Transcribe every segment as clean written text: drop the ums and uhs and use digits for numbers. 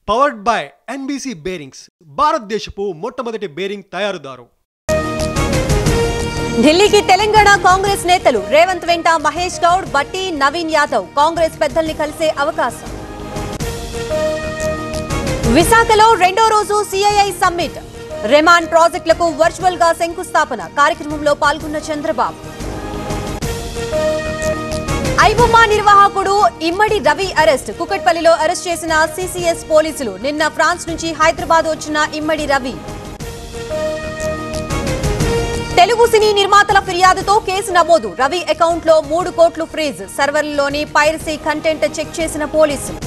Powered by NBC bearings భారతదేశపు మొట్టమొదటి bearing తయారుదారు. ఢిల్లీకి తెలంగాణ కాంగ్రెస్ నేతలు రేవంత్ వెంట మహేష్ గౌడ్, బట్టి, నవీన్ యాదవ్ కాంగ్రెస్ పెద్దల్ని కలిసే అవకాశం. విశాఖలో రెండో రోజు CII సమ్మిట్, రెమాన్ ప్రాజెక్టులకు వర్చువల్ గా శంకుస్థాపన కార్యక్రమంలో పాల్గొన్న చంద్రబాబు. ఐబొమ్మా నిర్వాహకుడు ఇమ్మడి రవి అరెస్ట్, కుకట్పల్లిలో అరెస్ట్ చేసిన CCS పోలీసులు. నిన్న ఫ్రాన్స్ నుంచి హైదరాబాద్ వచ్చిన ఇమ్మడి రవి. తెలుగు సినీ నిర్మాతల ఫిర్యాదుతో కేసు నమోదు, రవి అకౌంట్ లో 3 కోట్లు ఫ్రీజ్, సర్వర్లలోని పైరసీ కంటెంట్ చెక్ చేసిన పోలీసులు.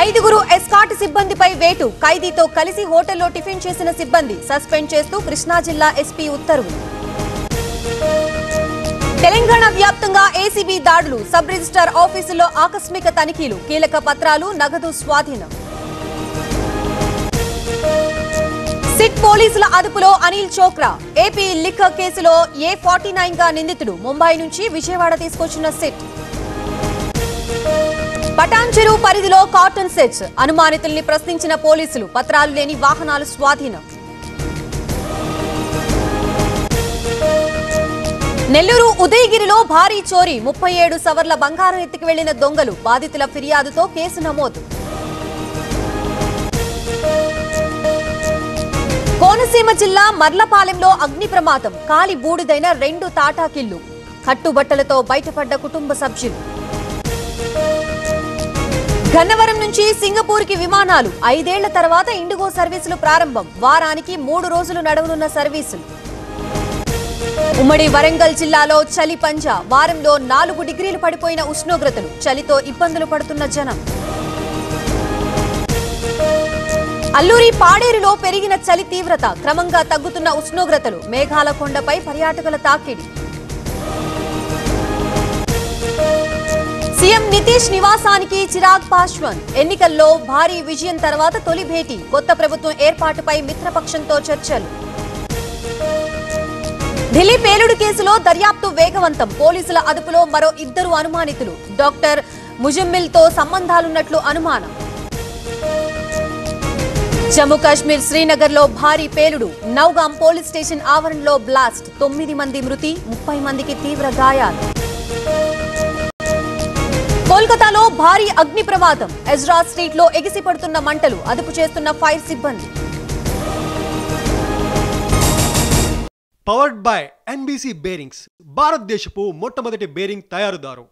5గురు ఎస్కాట్ సిబ్బందిపై వేటు, ఖైదీతో కలిసి హోటల్లో టిఫిన్ చేసిన సిబ్బంది సస్పెండ్ చేస్తూ కృష్ణా జిల్లా SP ఉత్తర్వులు. తెలంగాణ వ్యాప్తంగా ACB దాడులు, సబ్ రిజిస్ట్రార్ ఆఫీసుల్లో ఆకస్మిక తనిఖీలు, కీలక పత్రాలు, నగదు స్వాధీనం. సిట్ పోలీసుల అదుపులో అనిల్ చోక్రా, ఏపీ లిక్కర్ కేసులో A49 గా నిందితుడు, ముంబై నుంచి విజయవాడ తీసుకొచ్చిన సిట్. పటాన్ చెరువు పరిధిలో కాటన్ సెట్స్, అనుమానితుల్ని ప్రశ్నించిన పోలీసులు, పత్రాలు లేని వాహనాలు స్వాధీనం. నెల్లూరు ఉదయగిరిలో భారీ చోరీ, 37 సవర్ల బంగారం ఎత్తుకు వెళ్లిన దొంగలు, బాధితుల ఫిర్యాదుతో కేసు నమోదు. కోనసీమ జిల్లా మర్లపాలెంలో అగ్ని ప్రమాదం, కాలి బూడిదైన 2 తాటాకిళ్లు, కట్టుబట్టలతో బయటపడ్డ కుటుంబ సభ్యులు. గన్నవరం నుంచి సింగపూర్ కి విమానాలు, 5 ఏళ్ల తర్వాత ఇండిగో సర్వీసులు ప్రారంభం, వారానికి 3 రోజులు నడవనున్న సర్వీసులు. ఉమ్మడి వరంగల్ జిల్లాలో చలి పంజా, వారంలో 4 డిగ్రీలు పడిపోయిన ఉష్ణోగ్రతలు, చలితో ఇబ్బందులు పడుతున్న జనం. అల్లూరి పాడేరులో పెరిగిన చలి తీవ్రత, క్రమంగా తగ్గుతున్న ఉష్ణోగ్రతలు, మేఘాల కొండపై పర్యాటకుల తాకిడి. సీఎం నితీష్ నివాసానికి చిరాగ్ పాశ్వాన్, ఎన్నికల్లో భారీ విజయం తర్వాత తొలి భేటీ, కొత్త ప్రభుత్వం ఏర్పాటుపై మిత్రపక్షంతో చర్చలు. ఢిల్లీ పేలుడు కేసులో దర్యాప్తు వేగవంతం, పోలీసుల అదుపులో మరో 2 అనుమానితులు, డాక్టర్ ముజమ్మిల్ తో సంబంధాలున్నట్లు అనుమానం. జమ్మూ కాశ్మీర్ శ్రీనగర్ లో భారీ పేలుడు, నౌగాం పోలీస్ స్టేషన్ ఆవరణలో బ్లాస్ట్, 9 మంది మృతి, 30 మందికి తీవ్ర గాయాలు. కోల్కతాలో భారీ అగ్ని ప్రమాదం, ఎజ్రా స్ట్రీట్ లో ఎగిసిపడుతున్న మంటలు, అదుపు చేస్తున్న ఫైర్ సిబ్బంది. పవర్డ్ బై NBC బేరింగ్స్ భారతదేశపు మొట్టమొదటి బేరింగ్ తయారుదారు.